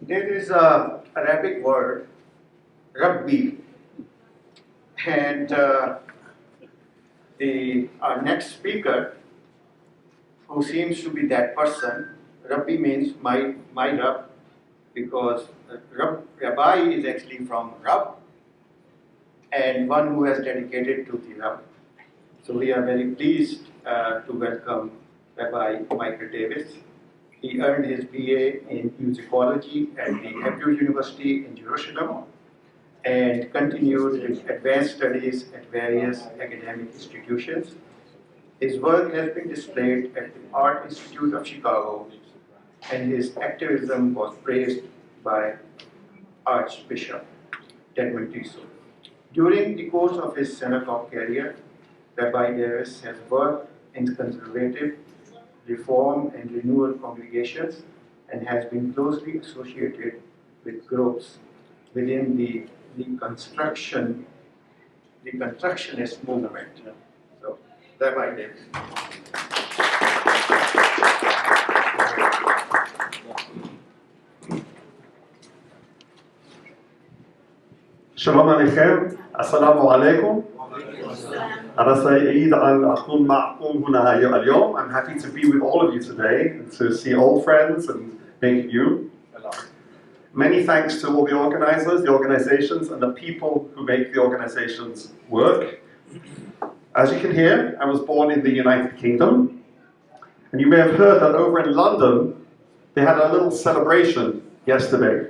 There is a Arabic word, Rabbi, and our next speaker, who seems to be that person, Rabbi means my Rabb, because Rabbi is actually from Rabb, and one who has dedicated to the Rabb. So we are very pleased to welcome Rabbi Michael Davis. He earned his BA in musicology at the Hebrew University in Jerusalem and continued his advanced studies at various academic institutions. His work has been displayed at the Art Institute of Chicago, and his activism was praised by Archbishop Desmond Tutu. During the course of his synagogue career, Rabbi Davis has worked in conservative, reform, and renewal congregations and has been closely associated with groups within the Reconstructionist movement. So, Rabbi Davis. שלום עליכם, السلام عليكم. أنا سعيد أن أكون معكم هنا اليوم. I'm happy to be with all of you today and to see old friends and meet you. Many thanks to all the organizers, the organizations, and the people who make the organizations work. As you can hear, I was born in the United Kingdom, and you may have heard that over in London they had a little celebration yesterday.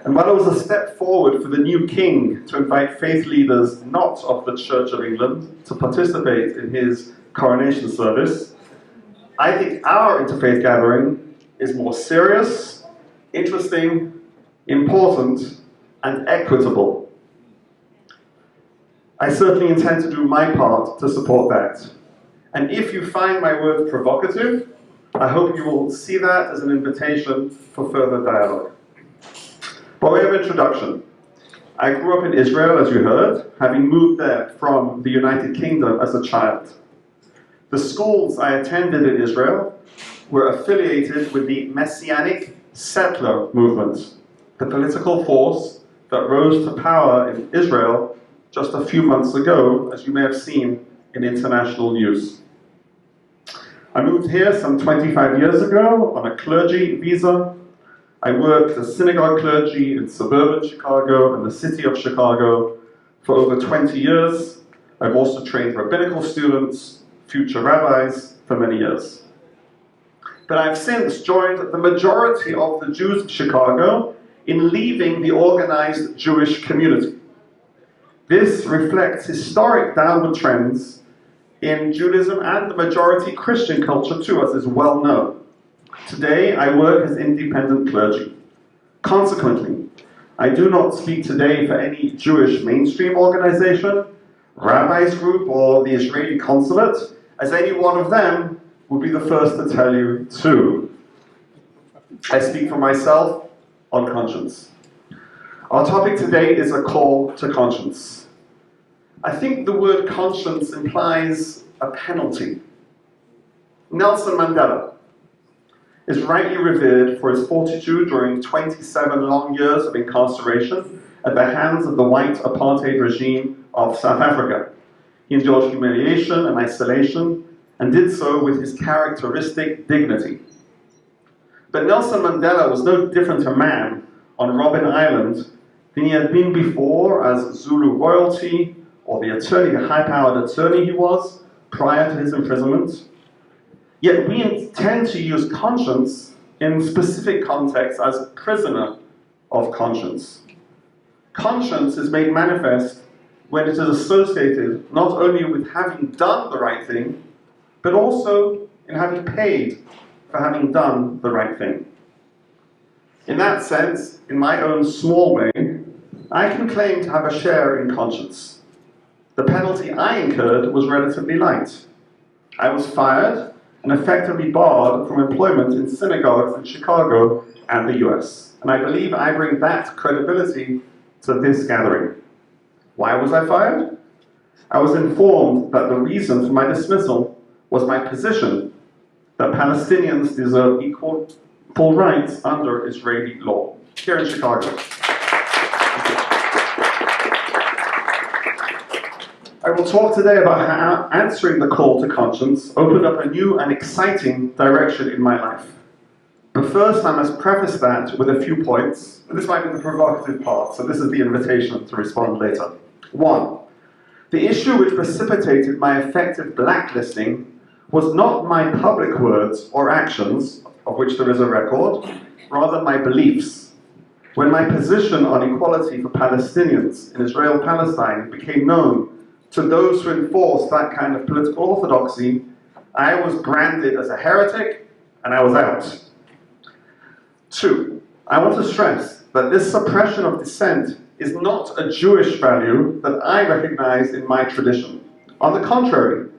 And while it was a step forward for the new king to invite faith leaders not of the Church of England to participate in his coronation service, I think our interfaith gathering is more serious, interesting, important, and equitable. I certainly intend to do my part to support that. And if you find my words provocative, I hope you will see that as an invitation for further dialogue. By way of introduction, I grew up in Israel, as you heard, having moved there from the United Kingdom as a child. The schools I attended in Israel were affiliated with the Messianic settler movement, the political force that rose to power in Israel just a few months ago, as you may have seen in international news. I moved here some 25 years ago on a clergy visa. I worked as synagogue clergy in suburban Chicago and the city of Chicago for over 20 years. I've also trained rabbinical students, future rabbis, for many years. But I've since joined the majority of the Jews of Chicago in leaving the organized Jewish community. This reflects historic downward trends in Judaism and the majority Christian culture too, as is well known. Today, I work as independent clergy. Consequently, I do not speak today for any Jewish mainstream organization, rabbis group, or the Israeli consulate, as any one of them would be the first to tell you too. I speak for myself on conscience. Our topic today is a call to conscience. I think the word conscience implies a penalty. Nelson Mandela is rightly revered for his fortitude during 27 long years of incarceration at the hands of the white apartheid regime of South Africa. He endured humiliation and isolation, and did so with his characteristic dignity. But Nelson Mandela was no different a man on Robben Island than he had been before as Zulu royalty, or the high-powered attorney he was prior to his imprisonment. Yet we intend to use conscience in specific contexts as prisoner of conscience. Conscience is made manifest when it is associated not only with having done the right thing, but also in having paid for having done the right thing. In that sense, in my own small way, I can claim to have a share in conscience. The penalty I incurred was relatively light. I was fired and effectively barred from employment in synagogues in Chicago and the US. And I believe I bring that credibility to this gathering. Why was I fired? I was informed that the reason for my dismissal was my position that Palestinians deserve equal for rights under Israeli law here in Chicago. I will talk today about how answering the call to conscience opened up a new and exciting direction in my life. But first, I must preface that with a few points. This might be the provocative part, so this is the invitation to respond later. 1. The issue which precipitated my effective blacklisting was not my public words or actions, of which there is a record, rather my beliefs. When my position on equality for Palestinians in Israel-Palestine became known to those who enforced that kind of political orthodoxy, I was branded as a heretic and I was out. 2. I want to stress that this suppression of dissent is not a Jewish value that I recognize in my tradition. On the contrary,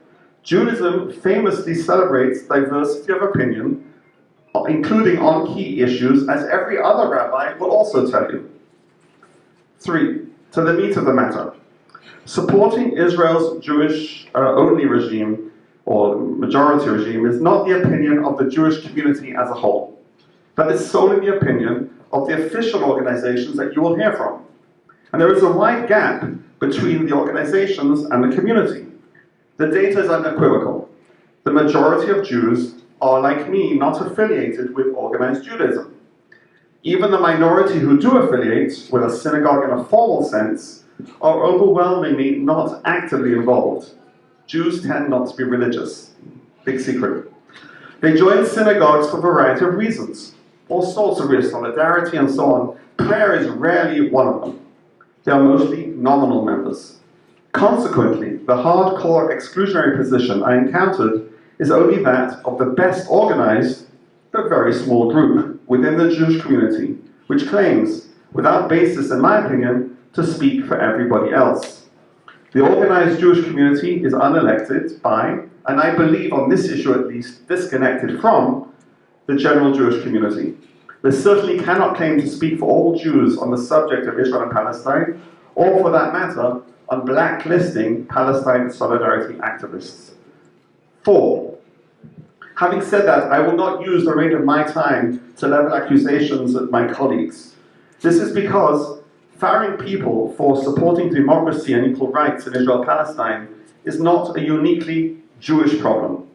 Judaism famously celebrates diversity of opinion, including on key issues, as every other rabbi will also tell you. 3. To the meat of the matter. Supporting Israel's Jewish-only regime, or majority regime, is not the opinion of the Jewish community as a whole, but is solely the opinion of the official organizations that you will hear from. And there is a wide gap between the organizations and the community. The data is unequivocal. The majority of Jews are, like me, not affiliated with organized Judaism. Even the minority who do affiliate with a synagogue in a formal sense are overwhelmingly not actively involved. Jews tend not to be religious. Big secret. They join synagogues for a variety of reasons. All sorts of reasons, solidarity and so on. Prayer is rarely one of them. They are mostly nominal members. Consequently, the hardcore exclusionary position I encountered is only that of the best organized, but very small group within the Jewish community, which claims, without basis in my opinion, to speak for everybody else. The organized Jewish community is unelected by, and I believe on this issue at least, disconnected from, the general Jewish community. They certainly cannot claim to speak for all Jews on the subject of Israel and Palestine, or for that matter, on blacklisting Palestine solidarity activists. 4. Having said that, I will not use the remainder of my time to level accusations at my colleagues. This is because firing people for supporting democracy and equal rights in Israel-Palestine is not a uniquely Jewish problem.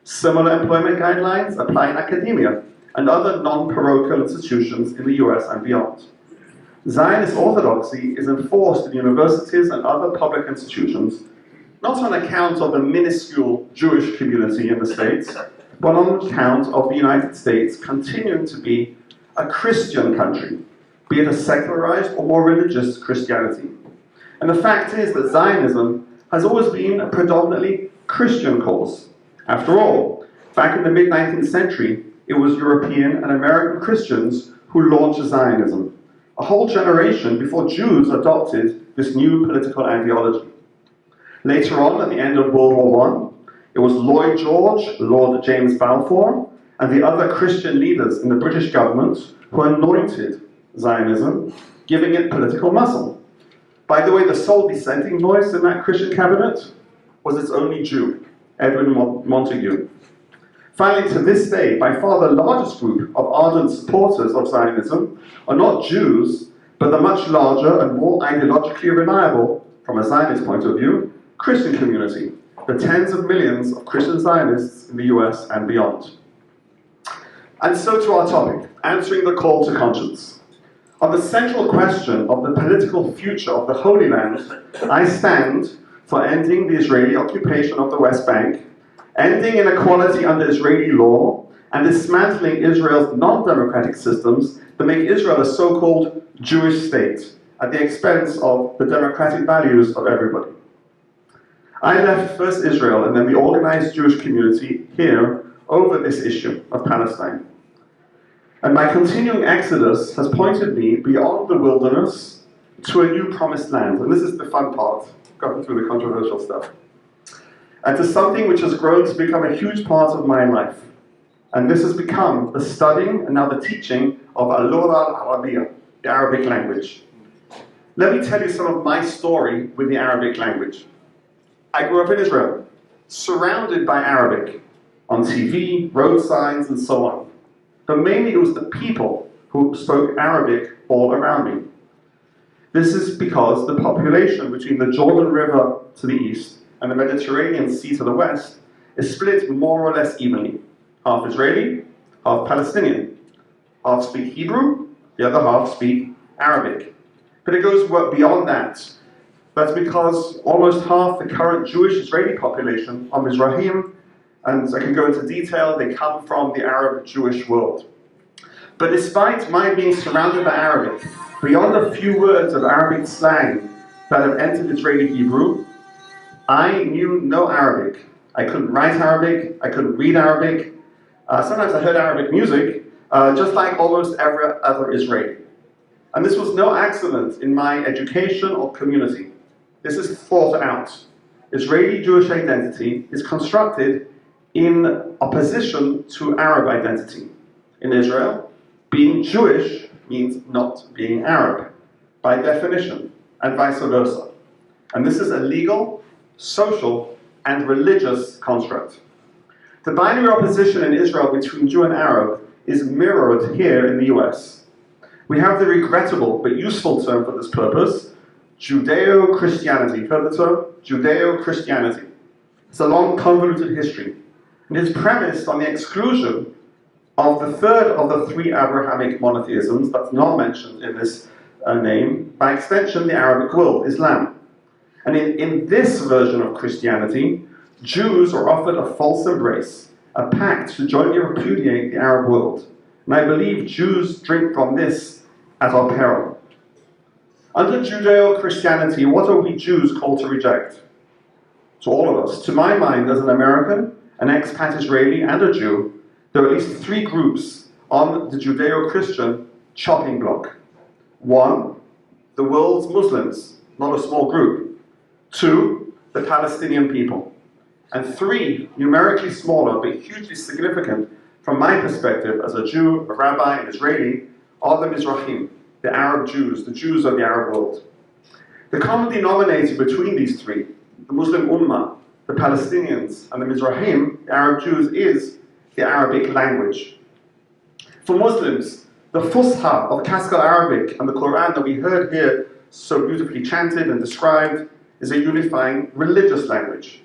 Similar employment guidelines apply in academia and other non-parochial institutions in the US and beyond. Zionist orthodoxy is enforced in universities and other public institutions, not on account of the minuscule Jewish community in the States, but on account of the United States continuing to be a Christian country, be it a secularized or more religious Christianity. And the fact is that Zionism has always been a predominantly Christian cause. After all, back in the mid-19th century, it was European and American Christians who launched Zionism, a whole generation before Jews adopted this new political ideology. Later on, at the end of World War I, it was Lloyd George, Lord James Balfour, and the other Christian leaders in the British government who anointed Zionism, giving it political muscle. By the way, the sole dissenting voice in that Christian cabinet was its only Jew, Edwin Montagu. Finally, to this day, by far the largest group of ardent supporters of Zionism are not Jews, but the much larger and more ideologically reliable, from a Zionist point of view, Christian community, the tens of millions of Christian Zionists in the US and beyond. And so to our topic, answering the call to conscience. On the central question of the political future of the Holy Land, I stand for ending the Israeli occupation of the West Bank, ending inequality under Israeli law, and dismantling Israel's non-democratic systems that make Israel a so-called Jewish state at the expense of the democratic values of everybody. I left first Israel and then the organized Jewish community here over this issue of Palestine. And my continuing exodus has pointed me beyond the wilderness to a new promised land. And this is the fun part, gotten through the controversial stuff. And to something which has grown to become a huge part of my life. And this has become the studying and now the teaching of Al-Lugha al-Arabiyya, the Arabic language. Let me tell you some of my story with the Arabic language. I grew up in Israel, surrounded by Arabic, on TV, road signs, and so on. but mainly it was the people who spoke Arabic all around me. This is because the population between the Jordan River to the east and the Mediterranean Sea to the west is split more or less evenly. Half Israeli, half Palestinian. Half speak Hebrew, the other half speak Arabic. But it goes beyond that. That's because almost half the current Jewish Israeli population are Mizrahim, and I can go into detail, they come from the Arab Jewish world. But despite my being surrounded by Arabic, beyond a few words of Arabic slang that have entered Israeli Hebrew, I knew no Arabic. I couldn't write Arabic, I couldn't read Arabic. Sometimes I heard Arabic music, just like almost every other Israeli. And this was no accident in my education or community. This is thought out. Israeli Jewish identity is constructed in opposition to Arab identity. In Israel, being Jewish means not being Arab, by definition, and vice versa. And this is a legal, social, and religious construct. The binary opposition in Israel between Jew and Arab is mirrored here in the US. We have the regrettable but useful term for this purpose, Judeo-Christianity. Heard the term? Judeo-Christianity. It's a long, convoluted history. It is premised on the exclusion of the third of the three Abrahamic monotheisms that's not mentioned in this name, by extension the Arabic world, Islam. And in this version of Christianity, Jews are offered a false embrace, a pact to jointly repudiate the Arab world. And I believe Jews drink from this at our peril. Under Judeo-Christianity, what are we Jews called to reject? To all of us. To my mind, as an American, an expat Israeli, and a Jew, there are at least three groups on the Judeo-Christian chopping block. One, the world's Muslims, not a small group. Two, the Palestinian people. And three, numerically smaller but hugely significant from my perspective as a Jew, a rabbi, and Israeli, are the Mizrahim, the Arab Jews, the Jews of the Arab world. The common denominator between these three, the Muslim Ummah, the Palestinians, and the Mizrahim, the Arab Jews, is the Arabic language. For Muslims, the Fusha of classical Arabic and the Quran that we heard here so beautifully chanted and described is a unifying religious language.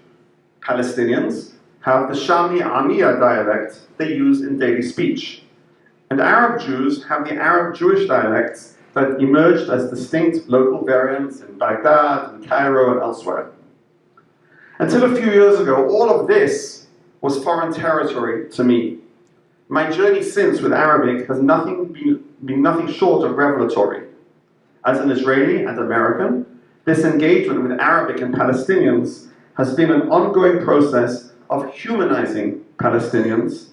Palestinians have the Shami Amiya dialect they use in daily speech. And Arab Jews have the Arab Jewish dialects that emerged as distinct local variants in Baghdad and Cairo and elsewhere. Until a few years ago, all of this was foreign territory to me. My journey since with Arabic has been nothing short of revelatory. As an Israeli and American, this engagement with Arabic and Palestinians has been an ongoing process of humanizing Palestinians,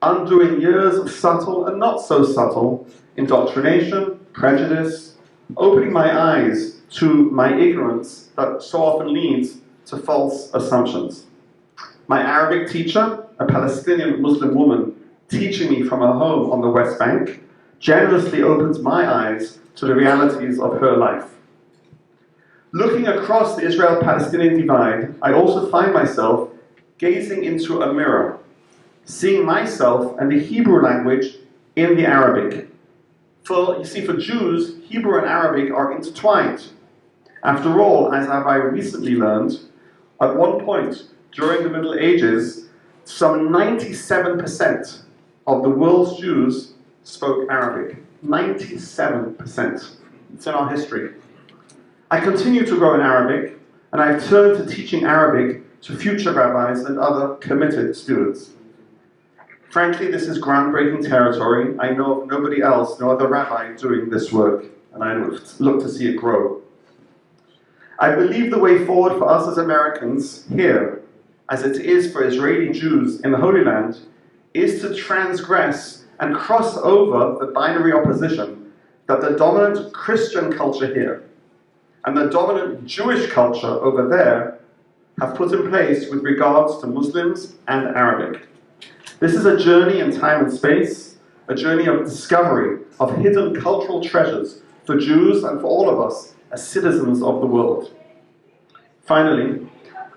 undoing years of subtle and not so subtle indoctrination, prejudice, opening my eyes to my ignorance that so often leads to false assumptions. My Arabic teacher, a Palestinian Muslim woman teaching me from her home on the West Bank, generously opens my eyes to the realities of her life. Looking across the Israel-Palestinian divide, I also find myself gazing into a mirror, seeing myself and the Hebrew language in the Arabic. For Jews, Hebrew and Arabic are intertwined. After all, as I recently learned, at one point during the Middle Ages, some 97% of the world's Jews spoke Arabic. 97%. It's in our history. I continue to grow in Arabic, and I've turned to teaching Arabic to future rabbis and other committed students. Frankly, this is groundbreaking territory. I know of nobody else, no other rabbi doing this work, and I look to see it grow. I believe the way forward for us as Americans here, as it is for Israeli Jews in the Holy Land, is to transgress and cross over the binary opposition that the dominant Christian culture here and the dominant Jewish culture over there have put in place with regards to Muslims and Arabic. This is a journey in time and space, a journey of discovery of hidden cultural treasures for Jews and for all of us as citizens of the world. Finally,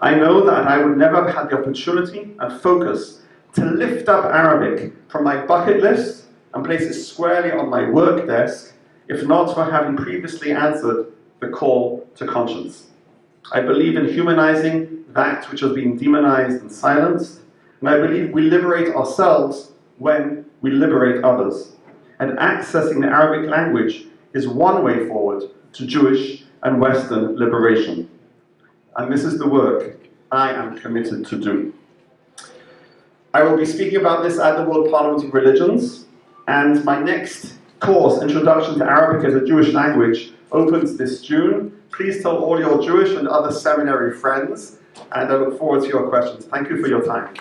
I know that I would never have had the opportunity and focus to lift up Arabic from my bucket list and place it squarely on my work desk, if not for having previously answered the call to conscience. I believe in humanizing that which has been demonized and silenced, and I believe we liberate ourselves when we liberate others. And accessing the Arabic language is one way forward to Jewish and Western liberation. And this is the work I am committed to do. I will be speaking about this at the World Parliament of Religions, and my next course, Introduction to Arabic as a Jewish Language, opens this June. Please tell all your Jewish and other seminary friends, and I look forward to your questions. Thank you for your time.